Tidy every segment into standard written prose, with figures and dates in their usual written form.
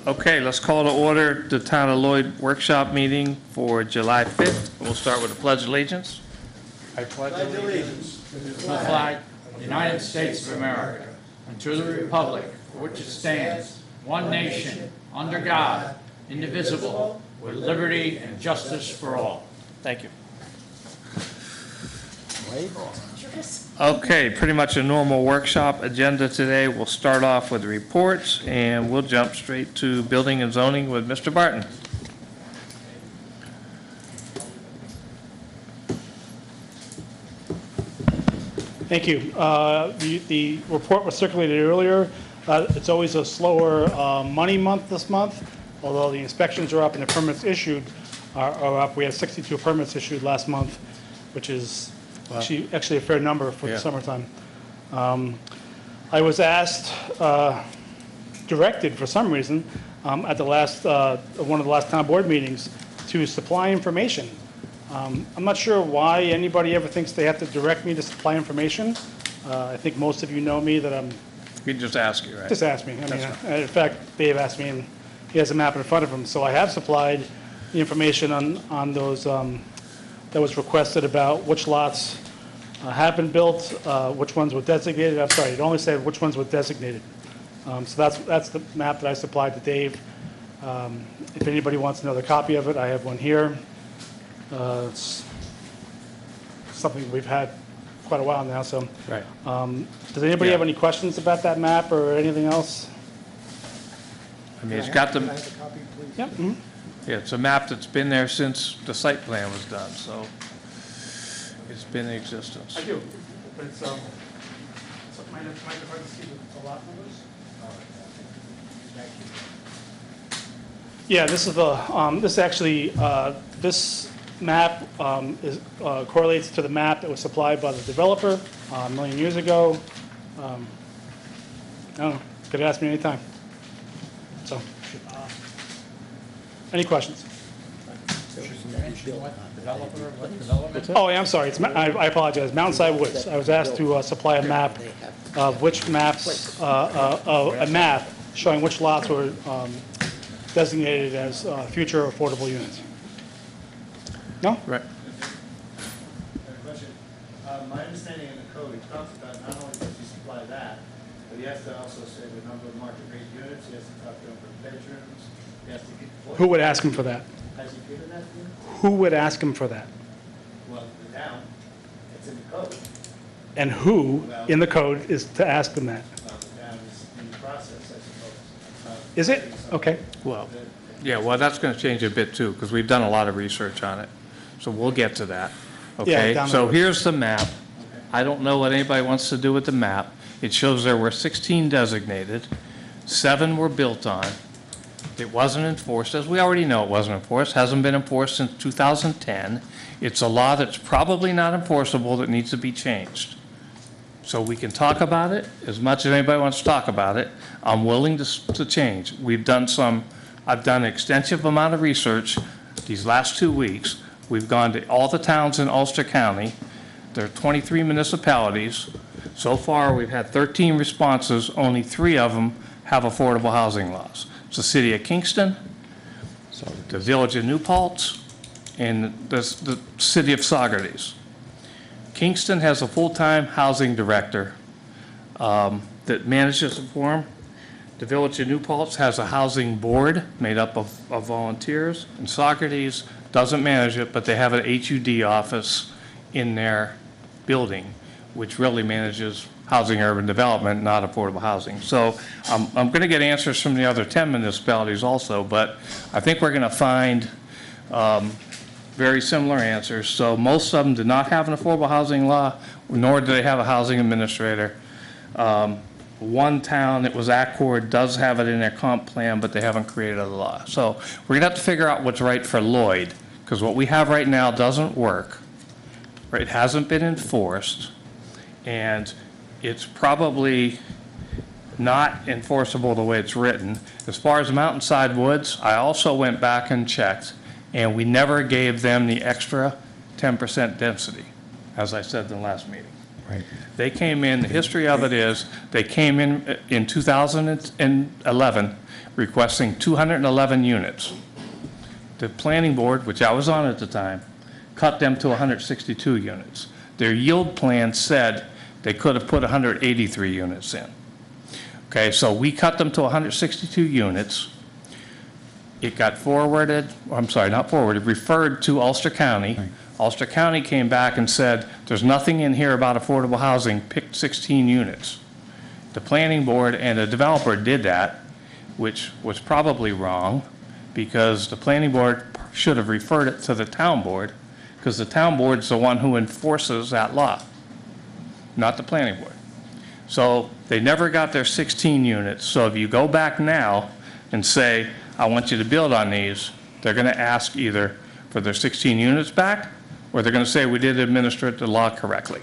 Okay, let's call to order the Town of Lloyd workshop meeting for July 5th. We'll start with the Pledge of Allegiance. I pledge allegiance to the flag of the United States of America and to the republic for which it stands, one nation, under God, indivisible, with liberty and justice for all. Thank you. Okay, pretty much a normal workshop agenda today. We'll start off with reports and we'll jump straight to building and zoning with Mr. Barton. Thank you. The report was circulated earlier. It's always a slower money month this month, although the inspections are up and the permits issued are up. We had 62 permits issued last month, which is actually a fair number for the summertime. I was asked, directed for some reason, at the last one of the last town board meetings to supply information. I'm not sure why anybody ever thinks they have to direct me to supply information. I think most of you know me that I'm... You just ask you, right? Just ask me. I mean, in fact, Dave asked me, and he has a map in front of him. So I have supplied the information on those that was requested about which lots have been built, which ones were designated. I'm sorry, it only said which ones were designated. So that's the map that I supplied to Dave. If anybody wants another copy of it, I have one here. It's something we've had quite a while now. So, right. Does anybody have any questions about that map or anything else? I mean, it's got the... Yep. Mm-hmm. Yeah, it's a map that's been there since the site plan was done, so it's been in existence. I do. But it's mind if I can see the lot numbers? Yeah, this is the this actually this map is correlates to the map that was supplied by the developer a million years ago. I don't know. Could ask me anytime. So, any questions? Oh, yeah, I'm sorry. It's, I apologize. Mountainside Woods. I was asked to supply a map of which maps, a map showing which lots were designated as future affordable units. No? Right. Question. My understanding in the code, it talks about not only does he supply that, but he has to also say the number of market rate units. He has to talk to them for bedrooms. He has to get. Who would ask him for that? Has he given that to you? Who would ask him for that? Well, the town. It's in the code. And who in the code is to ask them that? Well, the town is in the process, I suppose. Is it? Okay. Well, yeah, well, that's going to change a bit too, because we've done a lot of research on it. So we'll get to that. Okay, down the so road. here's the map. I don't know what anybody wants to do with the map. It shows there were 16 designated, 7 were built on. It wasn't enforced, as we already know it wasn't enforced, hasn't been enforced since 2010. It's a law that's probably not enforceable that needs to be changed. So we can talk about it as much as anybody wants to talk about it. I'm willing to change. I've done an extensive amount of research these last 2 weeks. We've gone to all the towns in Ulster County. There are 23 municipalities. So far, we've had 13 responses. Only 3 of them have affordable housing laws. It's the city of Kingston, the village of New Paltz, and the city of Saugerties. Kingston has a full-time housing director that manages the forum. The village of New Paltz has a housing board made up of volunteers, and Saugerties doesn't manage it, but they have an HUD office in their building, which really manages housing urban development, not affordable housing. So I'm going to get answers from the other 10 municipalities also, but I think we're going to find very similar answers. So most of them do not have an affordable housing law, nor do they have a housing administrator. One town, it was Accord, does have it in their comp plan, but they haven't created a law. So we're going to have to figure out what's right for Lloyd, because what we have right now doesn't work. Right? It hasn't been enforced, and it's probably not enforceable the way it's written. As far as Mountainside Woods, I also went back and checked, and we never gave them the extra 10% density, as I said in the last meeting. Right. They came in, the history of it is, they came in 2011 requesting 211 units. The planning board, which I was on at the time, cut them to 162 units. Their yield plan said they could have put 183 units in. Okay, so we cut them to 162 units. It got forwarded, I'm sorry, not forwarded, referred to Ulster County. Right. Ulster County came back and said, there's nothing in here about affordable housing, picked 16 units. The planning board and the developer did that, which was probably wrong, because the planning board should have referred it to the town board, because the town board's the one who enforces that law, not the planning board. So they never got their 16 units. So if you go back now and say, I want you to build on these, they're going to ask either for their 16 units back, or they're going to say, we did administer the law correctly.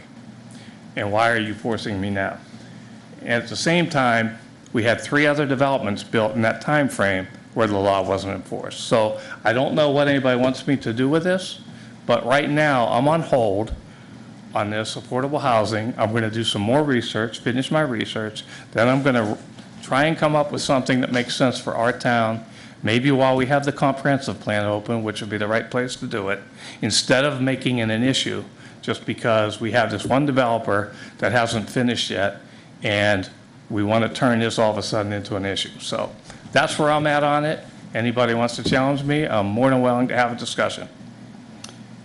And why are you forcing me now? And at the same time, we had 3 other developments built in that time frame where the law wasn't enforced. So I don't know what anybody wants me to do with this, but right now I'm on hold on this affordable housing. I'm going to do some more research, finish my research, then I'm going to try and come up with something that makes sense for our town, maybe while we have the comprehensive plan open, which would be the right place to do it, instead of making it an issue just because we have this one developer that hasn't finished yet, and we want to turn this all of a sudden into an issue. So that's where I'm at on it. Anybody wants to challenge me, I'm more than willing to have a discussion.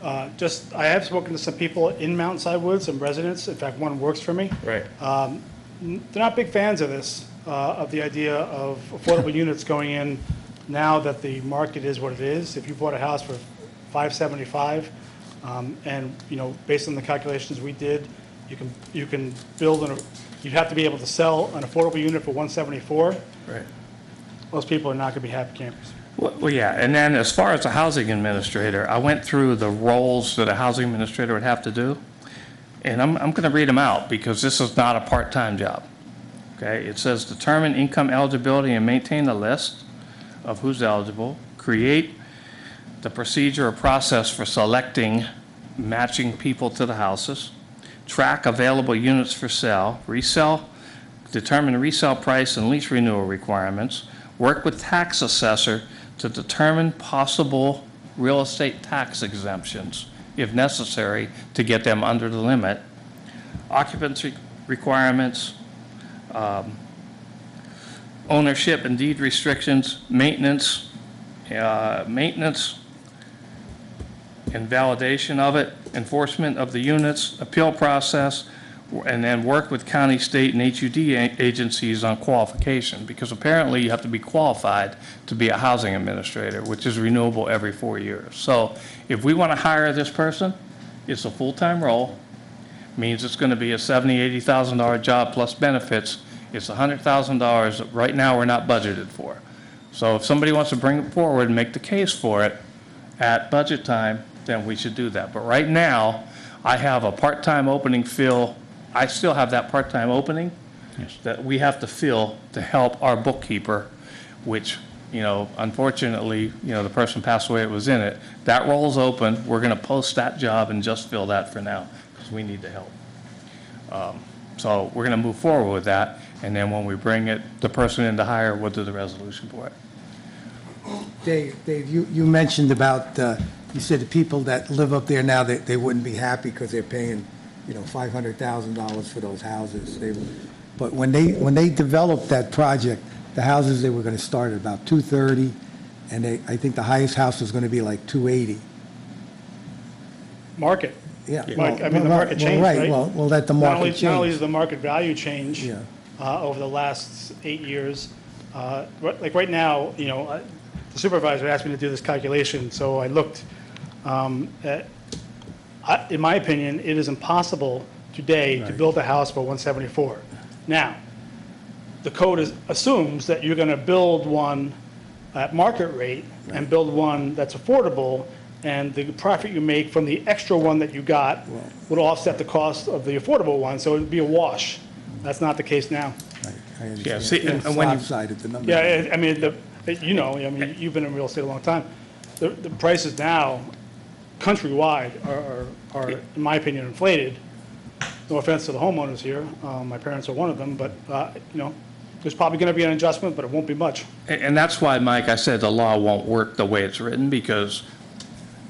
I have spoken to some people in Mountainside Woods, some residents, in fact, one works for me. Right. They're not big fans of this, of the idea of affordable units going in now that the market is what it is. If you bought a house for $575, and, you know, based on the calculations we did, you can build you'd have to be able to sell an affordable unit for $174. Right. Most people are not going to be happy campers. Well, yeah, and then as far as a housing administrator, I went through the roles that a housing administrator would have to do, and I'm going to read them out because this is not a part-time job. Okay, it says determine income eligibility and maintain a list of who's eligible, create the procedure or process for selecting, matching people to the houses, track available units for sale, resell, determine resale price and lease renewal requirements, work with tax assessor to determine possible real estate tax exemptions, if necessary, to get them under the limit, occupancy requirements, ownership and deed restrictions, maintenance and validation of it, enforcement of the units, appeal process, and then work with county, state, and HUD agencies on qualification, because apparently you have to be qualified to be a housing administrator, which is renewable every 4 years. So if we want to hire this person, it's a full-time role, means it's going to be a $70,000, $80,000 job plus benefits. It's $100,000 that right now we're not budgeted for. So if somebody wants to bring it forward and make the case for it at budget time, then we should do that. But right now, I have a part-time opening fill. I still have that part-time opening that we have to fill to help our bookkeeper, which, you know, unfortunately, you know, the person passed away that was in it. That role's open. We're going to post that job and just fill that for now because we need the help. So we're going to move forward with that, and then when we bring the person in to hire, we'll do the resolution for it. Dave, you mentioned about, you said the people that live up there now, they wouldn't be happy because they're paying, you know, $500,000 for those houses. But when they developed that project, the houses, they were going to start at about $230,000, and I think the highest house was going to be like $280,000. Market. Yeah. Like, I mean, the market changed, right? Well, let the market change. Not only is the market value change Yeah. Over the last 8 years, like right now, you know, the supervisor asked me to do this calculation, so I looked in my opinion, it is impossible today to build a house for $174,000. Now, the code assumes that you're going to build one at market rate and build one that's affordable, and the profit you make from the extra one that you got would offset the cost of the affordable one, so it would be a wash. That's not the case now. I understand. Yeah, see, and It's when you- lopsided, the number. Yeah, I mean, you know, I mean, you've been in real estate a long time. The prices now, countrywide, are, in my opinion, inflated. no offense to the homeowners here, my parents are one of them, but, you know, there's probably going to be an adjustment, but it won't be much. And that's why, Mike, I said the law won't work the way it's written, because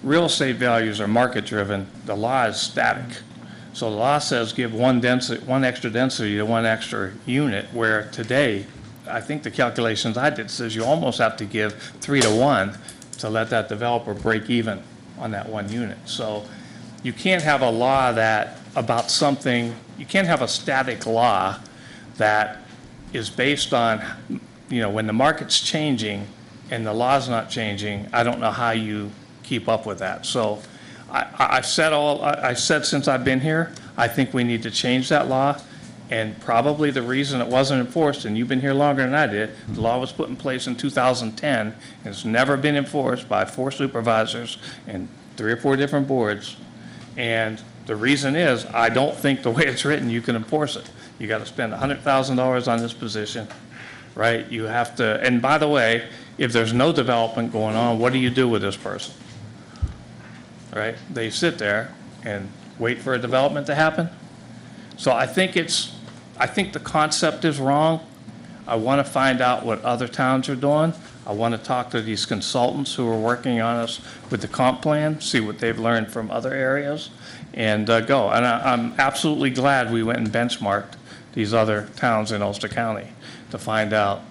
real estate values are market-driven. The law is static. So the law says give one extra density to one extra unit, where today, I think the calculations I did says you almost have to give 3 to 1 to let that developer break even on that one unit. So you can't have a law about something, you can't have a static law that is based on, you know, when the market's changing and the law's not changing, I don't know how you keep up with that. So I've said since I've been here, I think we need to change that law. And probably the reason it wasn't enforced, and you've been here longer than I did, the law was put in place in 2010, and it's never been enforced by 4 supervisors and 3 or 4 different boards. And the reason is, I don't think the way it's written, you can enforce it. You got to spend $100,000 on this position, right? You have to, and by the way, if there's no development going on, what do you do with this person? Right? They sit there and wait for a development to happen. So I think the concept is wrong. I want to find out what other towns are doing. I want to talk to these consultants who are working on us with the comp plan, see what they've learned from other areas, and go. And I'm absolutely glad we went and benchmarked these other towns in Ulster County to find out,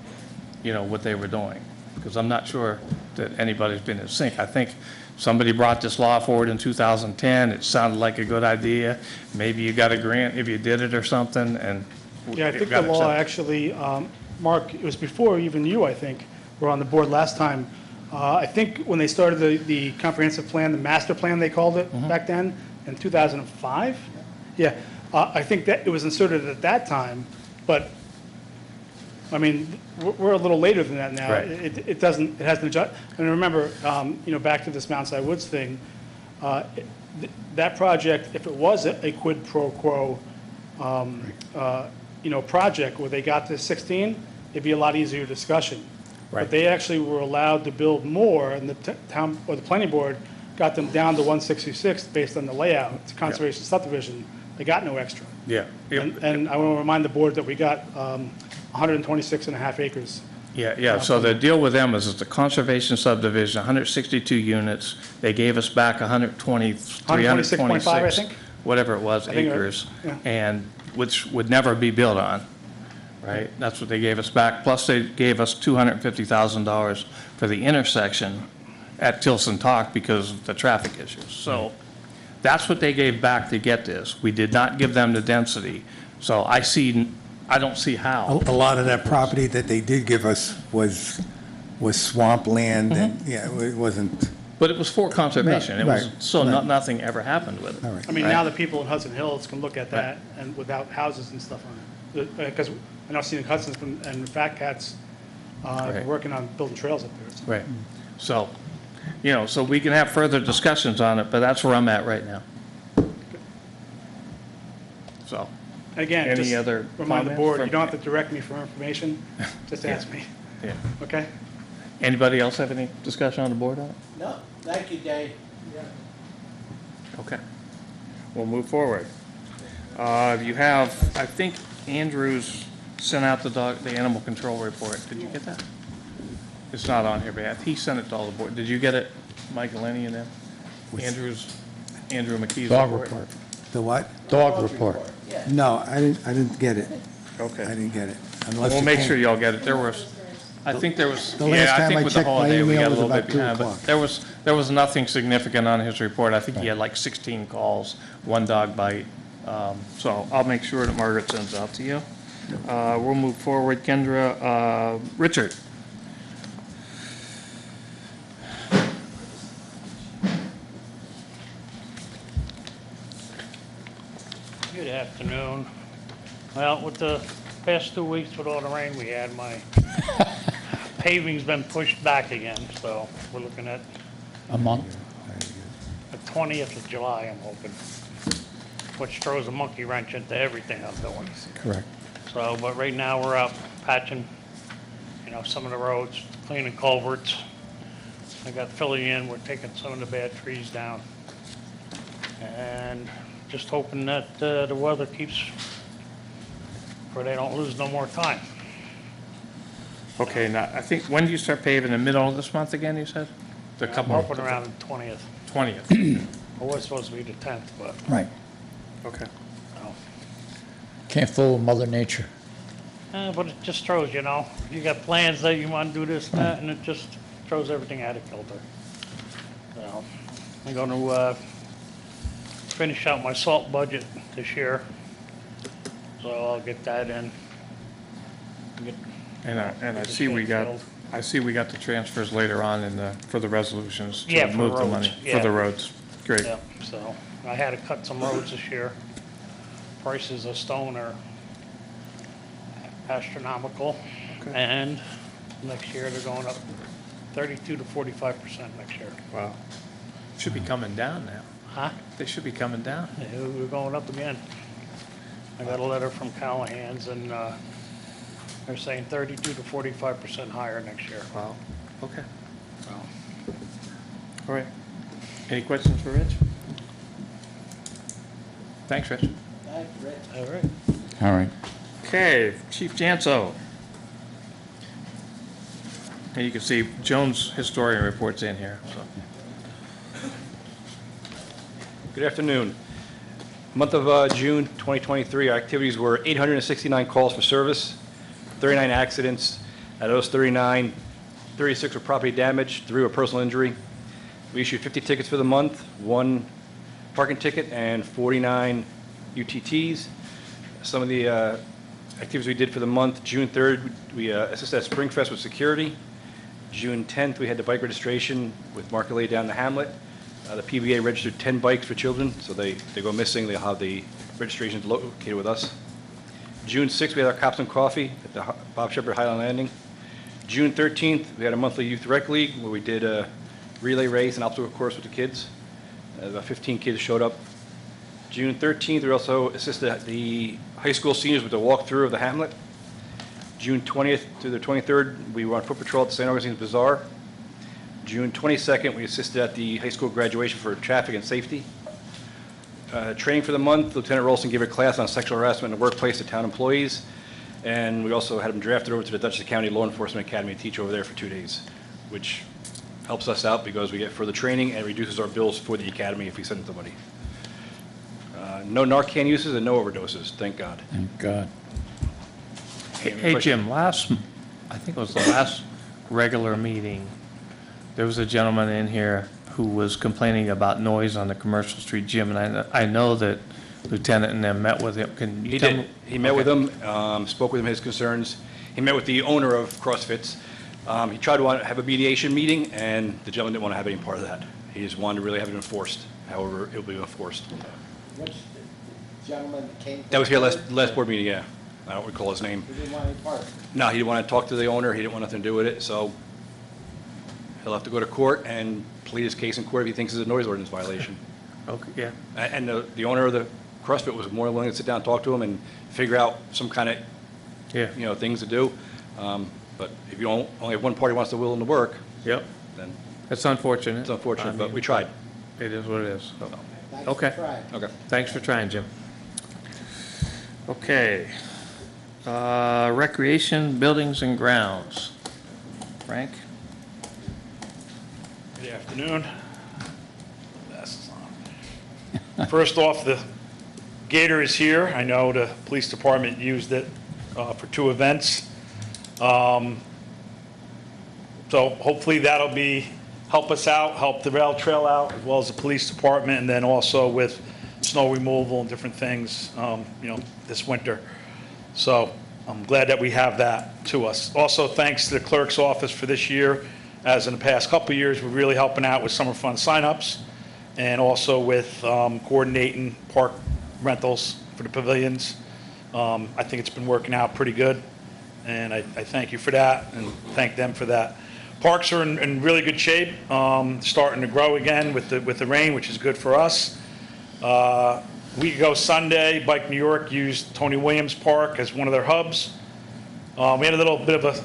you know, what they were doing. Because I'm not sure that anybody's been in sync. I think somebody brought this law forward in 2010. It sounded like a good idea. Maybe you got a grant if you did it or something, and Yeah, I it think got the law accepted. actually, Mark, it was before even you, I think, were on the board last time. I think when they started the comprehensive plan, the master plan, they called it back then, in 2005? Yeah, I think that it was inserted at that time, but, I mean, we're a little later than that now. Right. It hasn't adjusted. And remember, you know, back to this Mount Si Woods thing, that project, if it was a quid pro quo, you know, project where they got to 16, it'd be a lot easier discussion. Right. But they actually were allowed to build more, and the town, or the planning board, got them down to 166 based on the layout. It's a conservation subdivision. They got no extra. Yeah. And I want to remind the board that we got 126 and a half acres. Yeah. So the deal with them is it's a conservation subdivision, 162 units. They gave us back 126.5, I think? whatever it was, I think, acres, yeah. and which would never be built on, right? That's what they gave us back. Plus, they gave us $250,000 for the intersection at Tilson Talk because of the traffic issues. So that's what they gave back to get this. We did not give them the density. So I don't see how. A lot of that property that they did give us was swampland, and, yeah, it wasn't, But it was for conservation. It was, Right, so right. nothing ever happened with it. all right. I mean, Right. now the people in Hudson Hills can look at that and without houses and stuff on it. Because I know Scenic Hudson's and Fat Cats Right. working on building trails up there. Right. So, you know, so we can have further discussions on it, but that's where I'm at right now. So, Again, Any just other remind the comments board, from- you don't have to direct me for information, just Yeah. ask me, yeah. okay? Anybody else have any discussion on the board on it? No, thank you, Dave. Okay. We'll move forward. You have, I think Andrews sent out the animal control report. Did you get that? It's not on here, but he sent it to all the board. Did you get it, Michael, any of them? Andrew McKee's Dog report? report. The what? Dog report. No, I didn't get it. I Okay. didn't get it. Unless We'll it make came- sure y'all get it. There was, I think there was, The last yeah, I time think I with the checked my holiday, we email got a was little bit about 2 behind. But o'clock. there was nothing significant on his report. I think he had like 16 calls, 1 dog bite. So I'll make sure that Margaret sends it out to you. We'll move forward. Kendra, Richard. Good afternoon. Well, with the past 2 weeks with all the rain we had, my paving's been pushed back again, so we're looking at A month? the 20th of July, I'm hoping, which throws a monkey wrench into everything I'm doing. Correct. So, but right now, we're out patching, some of the roads, cleaning culverts. I got filling in, we're taking some of the bad trees down. And just hoping that the weather keeps, where they don't lose no more time. Okay, now, I think, when do you start paving? The middle of this month again, you said? The I'm couple, hoping around the 20th. 20th. It was supposed to be the 10th, but, Right. Okay. no. Can't fool Mother Nature. But it just throws, you know, you got plans that you want to do this and that, and it just throws everything out of kilter. So, I'm going to finish out my salt budget this year, so I'll get that in. Get- And I see we got, I see we got the transfers later on in the, for the resolutions Yeah, to for move the roads, money. yeah. For the roads. Great. Yeah, so I had to cut some roads this year. Prices of stone are astronomical, and next year they're going up 32 to 45% next year. Wow. Should be coming down now. Huh? They should be coming down. Yeah, we're going up again. I got a letter from Callahan's, and they're saying 32 to 45% higher next year. Wow. Okay. So, All right. Any questions for Rich? Thanks, Rich. all right. All right. Okay, Chief Janso. And you can see Joan's historian reports in here, so. Good afternoon. Month of June 2023, our activities were 869 calls for service, 39 accidents. Out of those 39, 36 were property damage, 3 were personal injury. We issued 50 tickets for the month, 1 parking ticket, and 49 UTTs. Some of the activities we did for the month: June 3rd, we assisted at Springfest with security. June 10th, we had the bike registration with Market Lay down in the Hamlet. The PBA registered 10 bikes for children, so they go missing. They'll have the registrations located with us. June 6th, we had our Cops and Coffee at the Bob Shepherd Highland Landing. June 13th, we had a monthly Youth Rec League where we did a relay race and obstacle course with the kids. About 15 kids showed up. June 13th, we also assisted the high school seniors with the walkthrough of the Hamlet. June 20th to the 23rd, we were on foot patrol at the St. Augustine's Bazaar. June 22nd, we assisted at the high school graduation for traffic and safety. Training for the month, Lieutenant Rolson gave a class on sexual harassment in the workplace to town employees, and we also had him drafted over to the Dutchess County Law Enforcement Academy to teach over there for 2 days, which helps us out because we get further training and reduces our bills for the academy if we send somebody. No Narcan uses and no overdoses, thank God. Thank God. Hey, Jim, I think it was the last regular meeting, there was a gentleman in here who was complaining about noise on the commercial street gym, and I know that Lieutenant and them met with him. Can you He tell did. me? He met with him, spoke with him his concerns. He met with the owner of CrossFit's. He tried to have a mediation meeting, and the gentleman didn't want to have any part of that. He just wanted to really have it enforced. However, it'll be enforced. Which gentleman came? That was here last board meeting, yeah. I don't recall his name. He didn't want any part. No, he didn't want to talk to the owner. He didn't want nothing to do with it, so he'll have to go to court and plead his case in court if he thinks it's a noise ordinance violation. Okay, yeah. And the owner of the CrossFit was more than willing to sit down and talk to him and figure out some kind of, Yeah. things to do. But if you only have one party wants to will and to work, Yep. then It's unfortunate. it's unfortunate, I but mean, we tried. It is what it is. So, Thanks Okay. for trying. Okay. thanks for trying, Jim. Okay. Recreation, buildings and grounds. Frank? Good afternoon. First off, the Gator is here. I know the police department used it for 2 events. So hopefully that'll help us out, help the rail trail out, as well as the police department, and then also with snow removal and different things, this winter. So I'm glad that we have that to us. Also, thanks to the clerk's office for this year. As in the past couple of years, we're really helping out with summer fun signups and also with coordinating park rentals for the pavilions. I think it's been working out pretty good, and I thank you for that and thank them for that. Parks are in really good shape, starting to grow again with the rain, which is good for us. A week ago Sunday, Bike New York used Tony Williams Park as one of their hubs. We had a little bit of a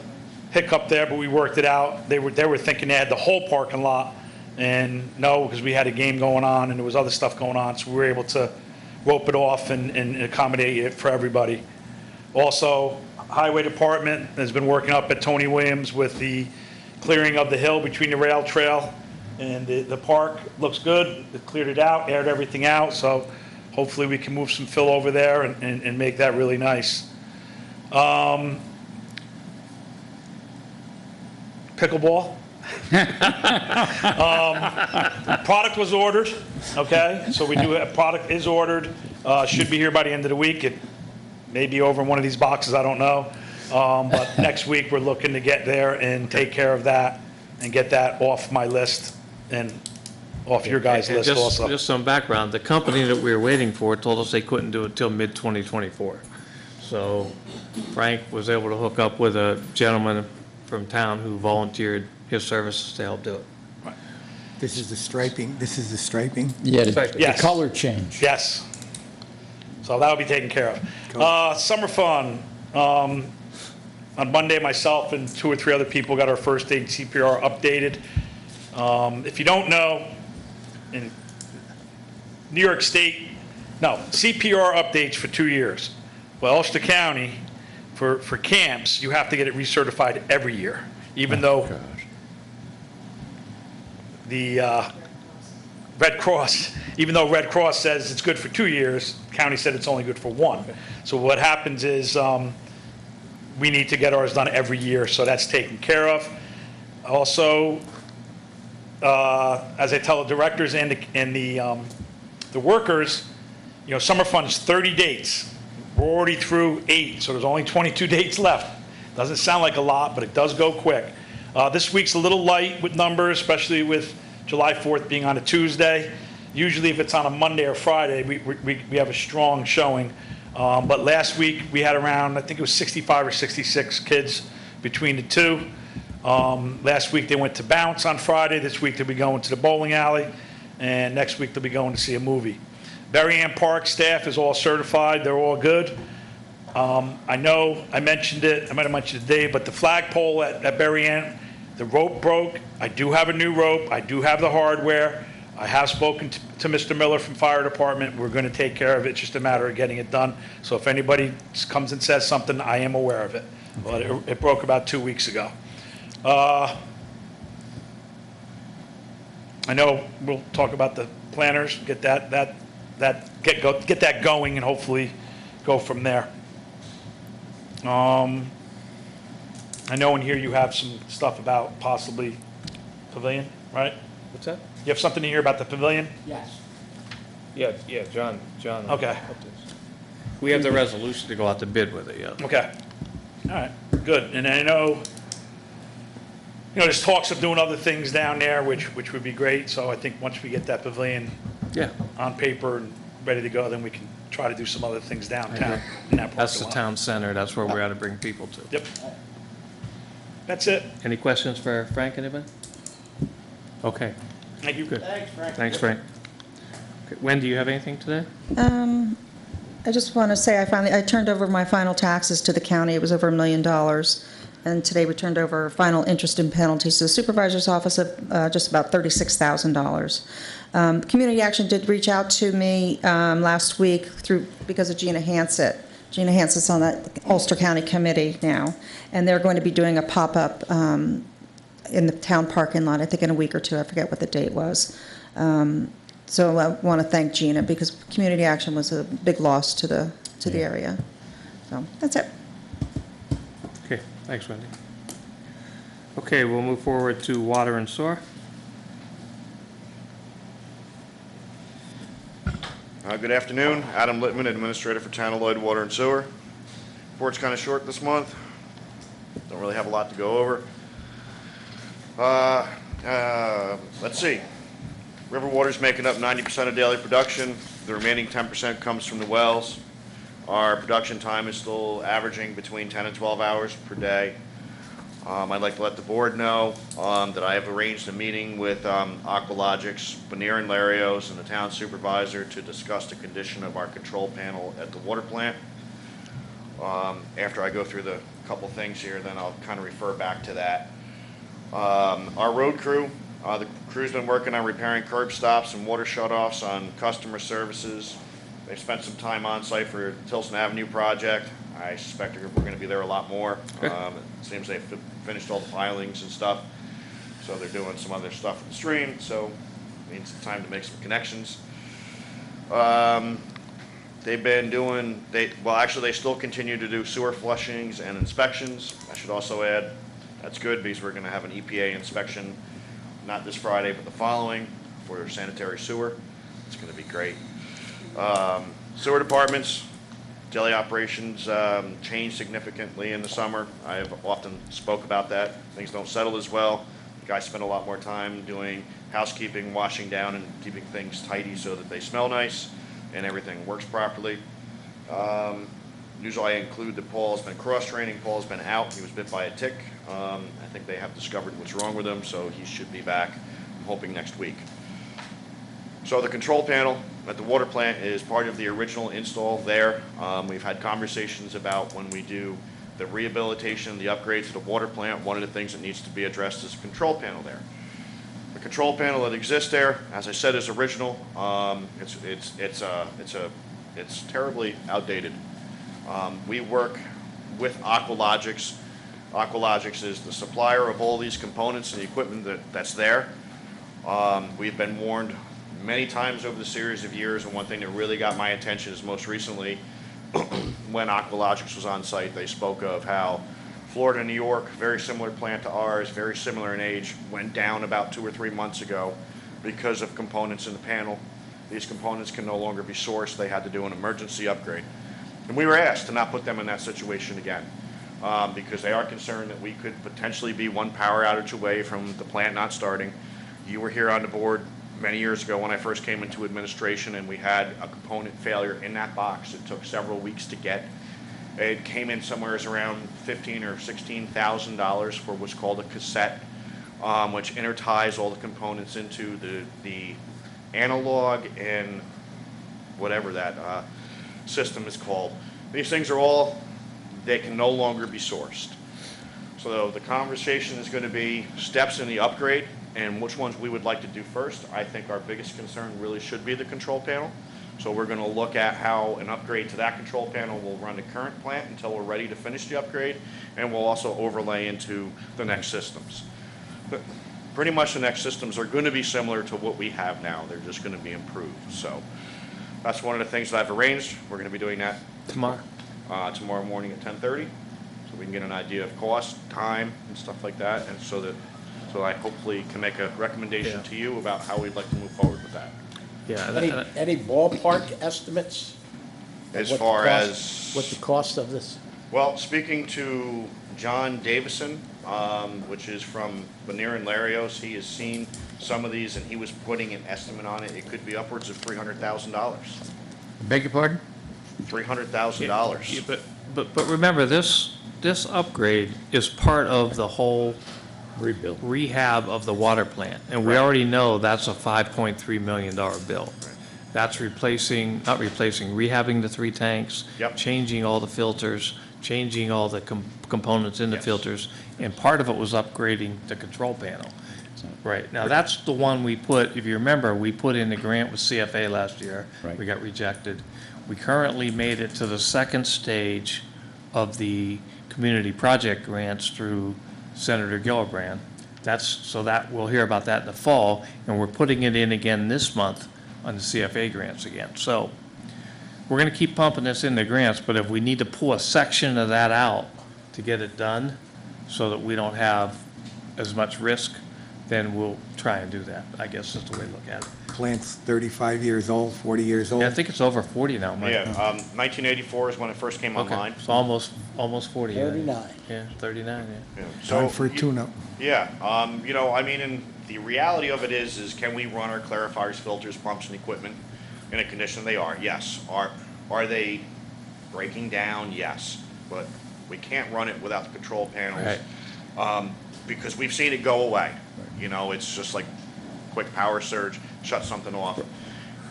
hiccup there, but we worked it out. They were thinking they had the whole parking lot, and no, because we had a game going on and there was other stuff going on, so we were able to rope it off and accommodate it for everybody. Also, Highway Department has been working up at Tony Williams with the clearing of the hill between the rail trail and the park. Looks good. They cleared it out, aired everything out, so hopefully we can move some fill over there and make that really nice. Pickleball. Product was ordered, okay? So we do, product is ordered, should be here by the end of the week. It may be over in one of these boxes, I don't know. But next week, we're looking to get there and take care of that and get that off my list and off your guys' And list also. Just some background, the company that we were waiting for told us they couldn't do it till mid-2024. So Frank was able to hook up with a gentleman from town who volunteered his services to help do it. This is the striping, this is the striping. Yeah, the Yes. color change. Yes. So that'll be taken care of. Summer fun. On Monday, myself and 2 or 3 other people got our first aid CPR updated. If you don't know, in New York State, no, CPR updates for 2 years. Well, Ulster County, for camps, you have to get it recertified every year, even though the Red Cross, even though Red Cross says it's good for 2 years, county said it's only good for 1. So what happens is we need to get ours done every year, so that's taken care of. Also, as I tell the directors and the workers, you know, summer fun's 30 dates. We're already through 8, so there's only 22 dates left. Doesn't sound like a lot, but it does go quick. This week's a little light with numbers, especially with July 4th being on a Tuesday. Usually if it's on a Monday or Friday, we have a strong showing. But last week we had around, I think it was 65 or 66 kids between the two. Last week they went to Bounce on Friday. This week they'll be going to the bowling alley. And next week they'll be going to see a movie. Berry Ann Park staff is all certified. They're all good. I know I mentioned it, I might have mentioned it today, but the flagpole at Berry Ann, the rope broke. I do have a new rope. I do have the hardware. I have spoken to Mr. Miller from Fire Department. We're going to take care of it. It's just a matter of getting it done. So if anybody comes and says something, I am aware of it. But it broke about 2 weeks ago. I know we'll talk about the planners, get that going, and hopefully go from there. I know in here you have some stuff about possibly pavilion, right? What's that? You have something in here about the pavilion? Yes. Yeah, John. Okay. We have the resolution to go out to bid with it, yeah. Okay. All right, good. And I know, there's talks of doing other things down there, which would be great. So I think once we get that pavilion Yeah, on paper and ready to go, then we can try to do some other things downtown in that that's the parking lot. town center, that's where we ought to bring people to. Yep. That's it. Any questions for Frank, anybody? Okay, Thank you. good. Thanks, Frank. Thanks, Frank. Okay, Wen, do you have anything today? I just want to say I turned over my final taxes to the county. It was over $1 million. And today we turned over final interest and penalties to the supervisor's office of just about $36,000. Community Action did reach out to me last week because of Gina Hansett. Gina Hansett's on that Ulster County committee now, and they're going to be doing a pop-up in the town parking lot, I think in a week or two. I forget what the date was. So I want to thank Gina because Community Action was a big loss to the area. So that's it. Okay, thanks, Wendy. Okay, we'll move forward to water and sewer. Good afternoon, Adam Littman, Administrator for Town of Lloyd Water and Sewer. Report's kind of short this month. Don't really have a lot to go over. Let's see. River water's making up 90% of daily production. The remaining 10% comes from the wells. Our production time is still averaging between 10 and 12 hours per day. I'd like to let the board know that I have arranged a meeting with Aqualogics, Bonnier and Larios, and the town supervisor to discuss the condition of our control panel at the water plant. After I go through the couple things here, then I'll kind of refer back to that. Our road crew, the crew's been working on repairing curb stops and water shutoffs on customer services They spent some time on site for the Tilson Avenue project. I suspect we're gonna be there a lot more. It seems they've finished all the filings and stuff, so they're doing some other stuff with the stream, so it means it's time to make some connections. They've been doing, well, actually, they still continue to do sewer flushings and inspections. I should also add, that's good because we're gonna have an EPA inspection, not this Friday, but the following, for sanitary sewer. It's gonna be great. Sewer departments, daily operations change significantly in the summer. I've often spoke about that. Things don't settle as well. The guys spend a lot more time doing housekeeping, washing down, and keeping things tidy so that they smell nice and everything works properly. Usually I include that Paul's been cross-training. Paul's been out. He was bit by a tick. I think they have discovered what's wrong with him, so he should be back, I'm hoping, next week. So the control panel at the water plant is part of the original install there. We've had conversations about when we do the rehabilitation, the upgrades to the water plant, one of the things that needs to be addressed is the control panel there. The control panel that exists there, as I said, is original. It's terribly outdated. We work with Aqualogics. Aqualogics is the supplier of all these components and the equipment that's there. We've been warned many times over the series of years, and one thing that really got my attention is most recently when Aqualogics was on site, they spoke of how Florida and New York, very similar plant to ours, very similar in age, went down about 2 or 3 months ago because of components in the panel. These components can no longer be sourced. They had to do an emergency upgrade. And we were asked to not put them in that situation again because they are concerned that we could potentially be one power outage away from the plant not starting. You were here on the board many years ago when I first came into administration, and we had a component failure in that box. It took several weeks to get. It came in somewhere around $15,000 or $16,000 for what's called a cassette, which interties all the components into the analog and whatever that system is called. These things are all, they can no longer be sourced. So the conversation is going to be steps in the upgrade and which ones we would like to do first. I think our biggest concern really should be the control panel. So we're going to look at how an upgrade to that control panel will run the current plant until we're ready to finish the upgrade, and we'll also overlay into the next systems. But pretty much the next systems are going to be similar to what we have now. They're just going to be improved. So that's one of the things that I've arranged. We're going to be doing that Tomorrow. Tomorrow morning at 10:30, so we can get an idea of cost, time, and stuff like that, and so I hopefully can make a recommendation to you about how we'd like to move forward with that. Yeah. Any ballpark estimates? As What the far cost- as, What the cost of this? well, speaking to John Davison, which is from Lanier and Larios, he has seen some of these and he was putting an estimate on it. It could be upwards of $300,000. Beg your pardon? $300,000. Yeah, but remember, this upgrade is part of the whole Rebuild. rehab of the water plant, and we already know that's a $5.3 million bill. That's rehabbing the 3 tanks, Yep. changing all the filters, changing all the components in the filters, and part of it was upgrading the control panel. Right, now that's the one we put, if you remember, we put in the grant with CFA last year. Right. We got rejected. We currently made it to the second stage of the community project grants through Senator Gillibrand. So that, we'll hear about that in the fall, and we're putting it in again this month on the CFA grants again. So we're gonna keep pumping this in the grants, but if we need to pull a section of that out to get it done, so that we don't have as much risk, then we'll try and do that. I guess that's the way to look at it. Plant's 35 years old, 40 years old. Yeah, I think it's over 40 now, Mike. Yeah, 1984 is when it first came online. Okay, so almost 40. yeah. 39. Yeah, 39, yeah. Yeah. Time for a tune-up. Yeah, I mean, and the reality of it is can we run our clarifiers, filters, pumps, and equipment in a condition they are? Yes. Are they breaking down? Yes. But we can't run it without the control panels. Right. Because we've seen it go away. You know, it's just like quick power surge, shut something off.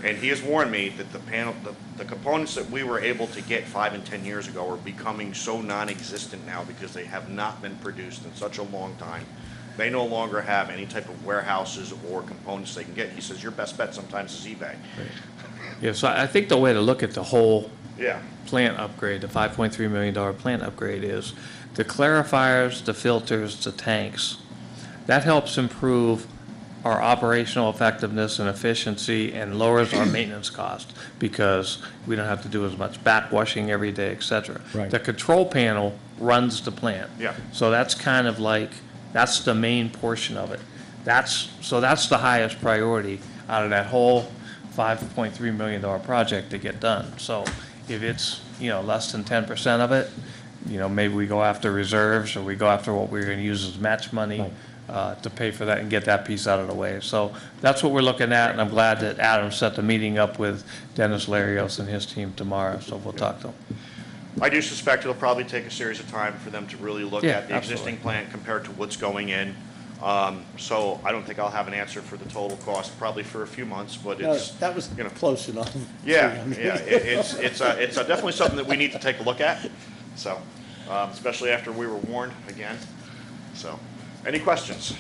And he has warned me that the components that we were able to get 5 and 10 years ago are becoming so non-existent now because they have not been produced in such a long time They no longer have any type of warehouses or components they can get. He says your best bet sometimes is eBay. Yeah, so I think the way to look at the whole Yeah. plant upgrade, the $5.3 million plant upgrade is the clarifiers, the filters, the tanks. That helps improve our operational effectiveness and efficiency and lowers our maintenance cost because we don't have to do as much backwashing every day, et cetera. Right. The control panel runs the plant. Yeah. So that's kind of like, that's the main portion of it. So that's the highest priority out of that whole $5.3 million project to get done. So if it's, less than 10% of it, maybe we go after reserves or we go after what we're gonna use as match money to pay for that and get that piece out of the way. So that's what we're looking at, and I'm glad that Adam set the meeting up with Dennis Larios and his team tomorrow, so we'll talk to them. I do suspect it'll probably take a series of time for them to really look Yeah, at the existing absolutely. plant compared to what's going in. So I don't think I'll have an answer for the total cost, probably for a few months, but it's, That was you know. close enough. yeah, yeah, it's definitely something that we need to take a look at, so, especially after we were warned again, so. Any questions?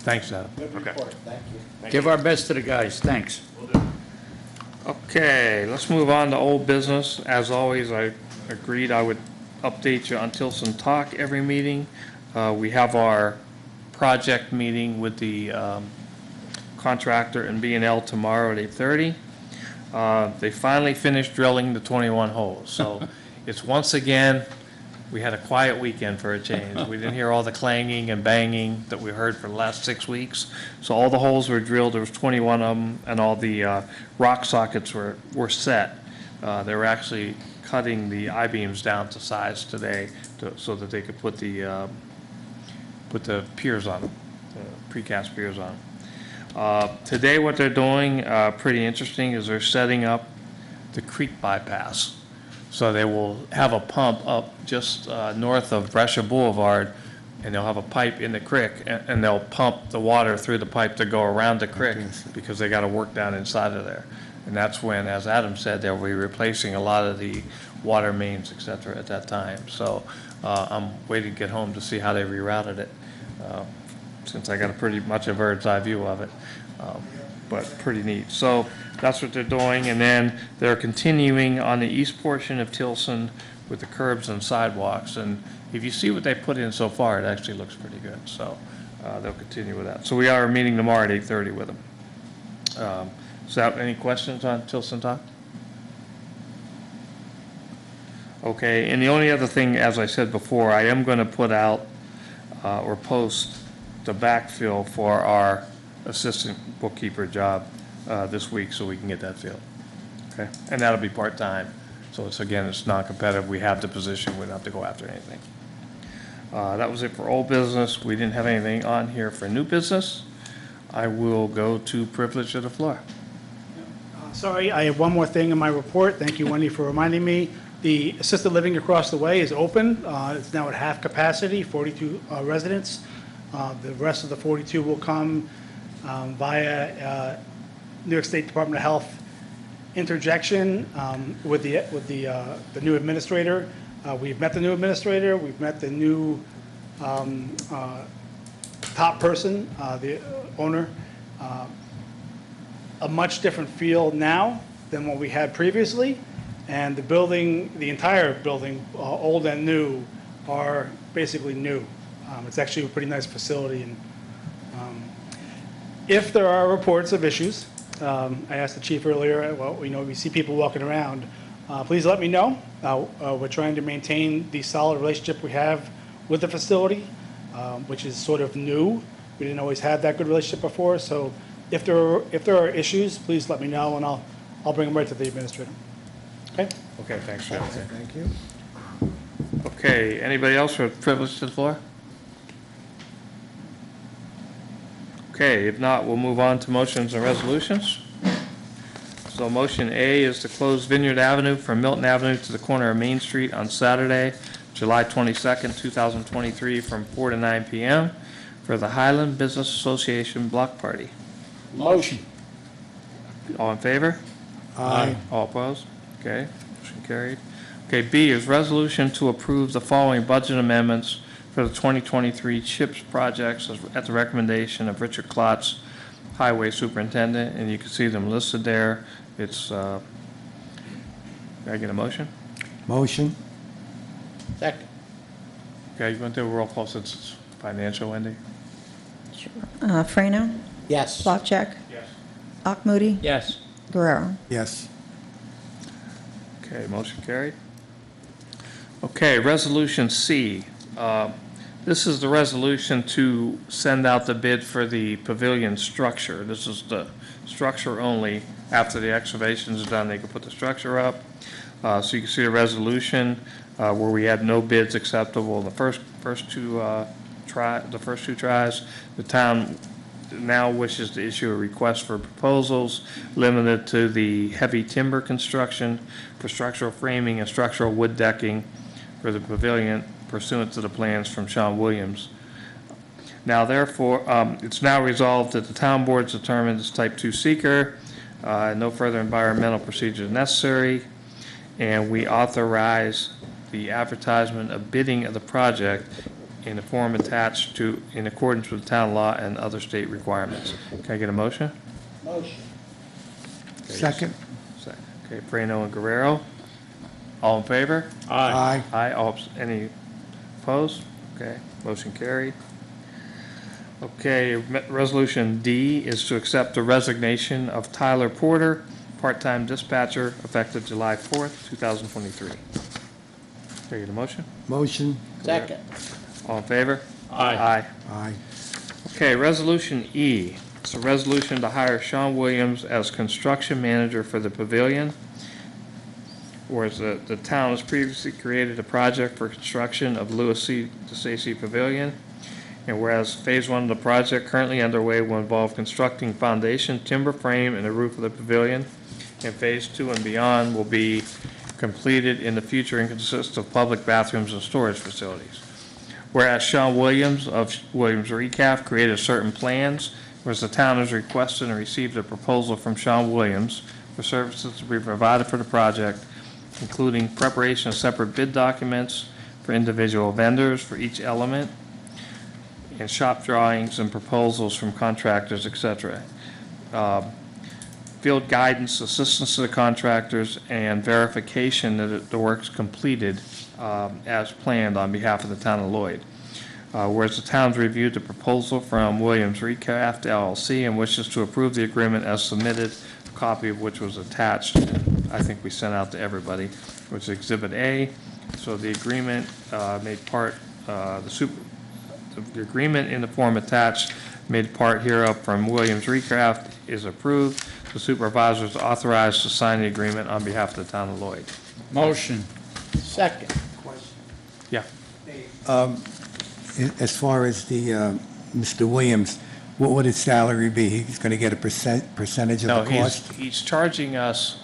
Thanks, Adam. Good Okay. report, thank you. Give our best to the guys, thanks. Okay, let's move on to old business. As always, I agreed I would update you on Tilson Talk every meeting. We have our project meeting with the contractor and B&L tomorrow at 8:30. They finally finished drilling the 21 holes, so it's once again, we had a quiet weekend for a change. We didn't hear all the clanging and banging that we heard for the last 6 weeks. So all the holes were drilled, there was 21 of them, and all the rock sockets were set. They were actually cutting the I-beams down to size today so that they could put the piers on them, the precast piers on them. Today what they're doing, pretty interesting, is they're setting up the creek bypass. So they will have a pump up just north of Brescia Boulevard, and they'll have a pipe in the creek, and they'll pump the water through the pipe to go around the creek because they got to work down inside of there. And that's when, as Adam said, they'll be replacing a lot of the water mains, et cetera, at that time. So I'm waiting to get home to see how they rerouted it, since I got a pretty much a bird's eye view of it. But pretty neat. So that's what they're doing, and then they're continuing on the east portion of Tilson with the curbs and sidewalks. And if you see what they put in so far, it actually looks pretty good. So they'll continue with that. So we are meeting tomorrow at 8:30 with them. So any questions on Tilson Talk? Okay, and the only other thing, as I said before, I am going to put out or post the backfill for our assistant bookkeeper job this week so we can get that filled. Okay, and that'll be part-time. So it's, again, it's non-competitive. We have the position. We don't have to go after anything. That was it for old business. We didn't have anything on here for new business. I will go to privilege of the floor. Sorry, I have one more thing in my report. Thank you, Wendy, for reminding me. The assisted living across the way is open. It's now at half capacity, 42 residents. The rest of the 42 will come via New York State Department of Health interjection with the new administrator. We've met the new administrator. We've met the new top person, the owner. A much different feel now than what we had previously. And the building, the entire building, old and new, are basically new. It's actually a pretty nice facility. And if there are reports of issues, I asked the chief earlier, well, we see people walking around, please let me know. We're trying to maintain the solid relationship we have with the facility, which is sort of new. We didn't always have that good relationship before. So if there are issues, please let me know, and I'll bring them right to the administrator. Okay? Okay, thanks, Jeff. Thank you. Okay, anybody else for privilege to the floor? Okay, if not, we'll move on to motions and resolutions. So motion A is to close Vineyard Avenue from Milton Avenue to the corner of Main Street on Saturday, July 22nd, 2023, from 4 to 9 p.m. for the Highland Business Association Block Party. Motion. All in favor? Aye. All opposed? Okay, motion carried. Okay, B is resolution to approve the following budget amendments for the 2023 CHIPS projects at the recommendation of Richard Klotz, Highway Superintendent, and you can see them listed there. It's, can I get a motion? Motion? Second. Okay, you want to do a roll call since it's financial, Wendy? Frano? Yes. Slavchek? Yes. Akmoody? Yes. Guerrero? Yes. Okay, motion carried. Okay, Resolution C. This is the resolution to send out the bid for the pavilion structure. This is the structure only. After the excavation is done, they can put the structure up. So you can see the resolution where we had no bids acceptable the first two tries. The town now wishes to issue a request for proposals limited to the heavy timber construction for structural framing and structural wood decking for the pavilion pursuant to the plans from Sean Williams. Now therefore, it's now resolved that the town board determined this type 2 seeker, no further environmental procedures necessary, and we authorize the advertisement of bidding of the project in the form attached to, in accordance with town law and other state requirements. Can I get a motion? Motion. Second? Okay, Frano and Guerrero. All in favor? Aye. Aye. Any opposed? Okay, motion carried. Okay, Resolution D is to accept the resignation of Tyler Porter, part-time dispatcher, effective July 4th, 2023. Can I get a motion? Motion? Second. All in favor? Aye. Aye. Okay, Resolution E. It's a resolution to hire Sean Williams as construction manager for the pavilion. Whereas the town has previously created a project for construction of Lewis C. DeSacy Pavilion. And whereas Phase 1 of the project currently underway will involve constructing foundation, timber frame, and the roof of the pavilion. And Phase 2 and beyond will be completed in the future and consist of public bathrooms and storage facilities. Whereas Sean Williams of Williams Recap created certain plans, whereas the town has requested and received a proposal from Sean Williams for services to be provided for the project, including preparation of separate bid documents for individual vendors for each element, and shop drawings and proposals from contractors, etc. Field guidance, assistance to the contractors, and verification that the work's completed as planned on behalf of the town of Lloyd. Whereas the town's reviewed the proposal from Williams Recraft LLC and wishes to approve the agreement as submitted, a copy of which was attached, I think we sent out to everybody, which is Exhibit A. So the agreement made part, the agreement in the form attached made part hereof from Williams Recraft is approved. The supervisor is authorized to sign the agreement on behalf of the town of Lloyd. Motion. Second. Yeah. As far as the, Mr. Williams, what would his salary be? He's going to get a percentage of No, the cost? he's charging us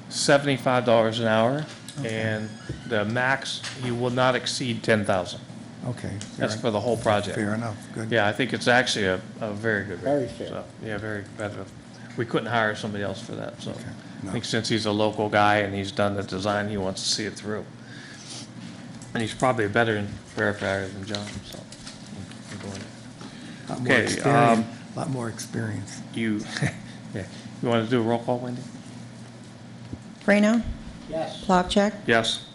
$75 an hour, and the max, he will not exceed 10,000. Okay. That's for the whole project. Fair enough, good. Yeah, I think it's actually a very good rate. Very fair. So, yeah, very competitive. We couldn't hire somebody else for that, so no. I think since he's a local guy and he's done the design, he wants to see it through. And he's probably a better verifier than John, so. I'm going there. Lot more Okay, experience. Lot more experience. You, yeah, you want to do a roll call, Wendy? Frano? Yes. Slavchek? Yes.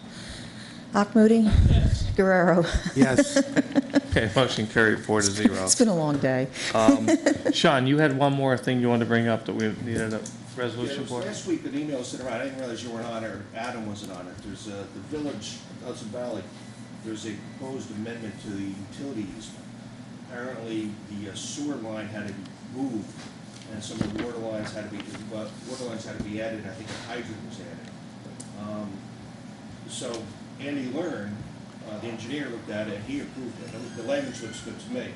Akmoody? Guerrero? Yes. Okay, motion carried 4-0. It's been a long day. Sean, you had one more thing you wanted to bring up that we needed a resolution for? Last week, an email sent around, I didn't realize you weren't on it, or Adam wasn't on it. There's the village, Hudson Valley, there's a proposed amendment to the utility easement. Apparently, the sewer line had to be moved, and some of the water lines had to be, added, and I think a hydrant was added. So Andy Learn, the engineer, looked at it, and he approved it. The language looks good to me.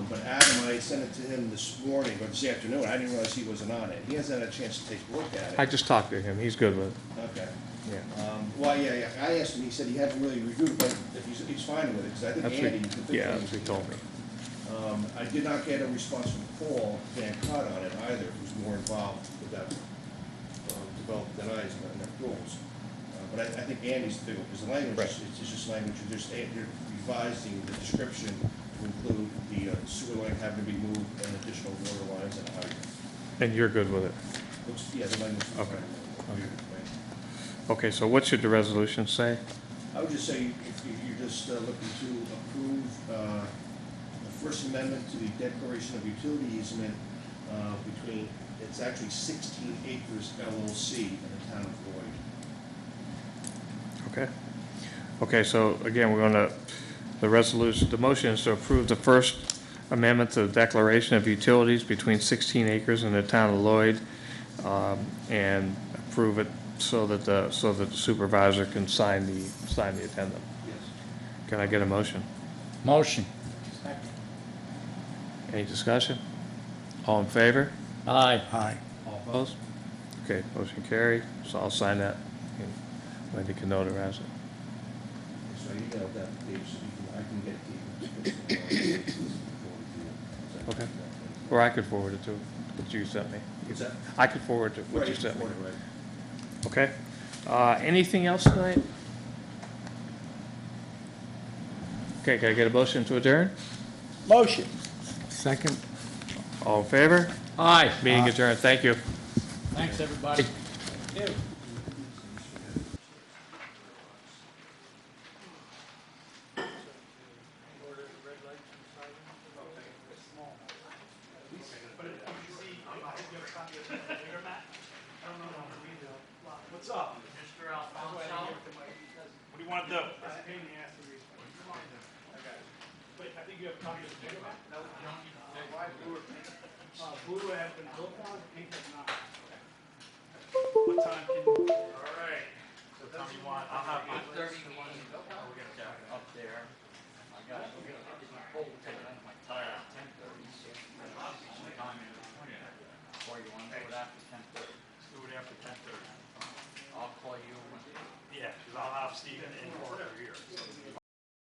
But Adam, I sent it to him this morning, or this afternoon, I didn't realize he wasn't on it. He hasn't had a chance to take a look at it. I just talked to him, he's good with it. Okay. Yeah. Well, yeah, I asked him, he said he hadn't really reviewed it, but if he's fine with it, because I think That's Andy. what, yeah, that's what he told me. I did not get a response from Paul Van Cott on it either, who's more involved with that development than I is, and that rules. But I think Andy's the big one, because the language, it's just language, you're revising the description to include the sewer line having to be moved and additional water lines and hydrant. And you're good with it? Yeah, the language is Okay. right. Okay, so what should the resolution say? I would just say, if you're just looking to approve the First Amendment to the Declaration of Utility Easement between, it's actually 16 Acres LLC in the town of Lloyd. Okay. Okay, so again, we're going to, the resolution, the motion is to approve the First Amendment to the Declaration of Utilities between 16 acres and the town of Lloyd, and approve it so that the supervisor can sign the addendum. Yes. Can I get a motion? Motion. Second. Any discussion? All in favor? Aye. Aye. All opposed? Okay, motion carried, so I'll sign that, and Wendy can notarize it. So you got that, Dave, so I can get the. Okay. Or I could forward it to what you sent me. What's that? I could forward to what Right, you sent me. right. Okay. Anything else tonight? Okay, can I get a motion to adjourn? Motion. Second? All in favor? Aye. Meeting adjourned. Thank you. Thanks, everybody. What's up? Mr. Alfonso? What do you want to do? It's a pain in the ass to read. Wait, I think you have a copy of the bigger map? No, you don't need to. Why Blue has been built on, pink has not. What time can you?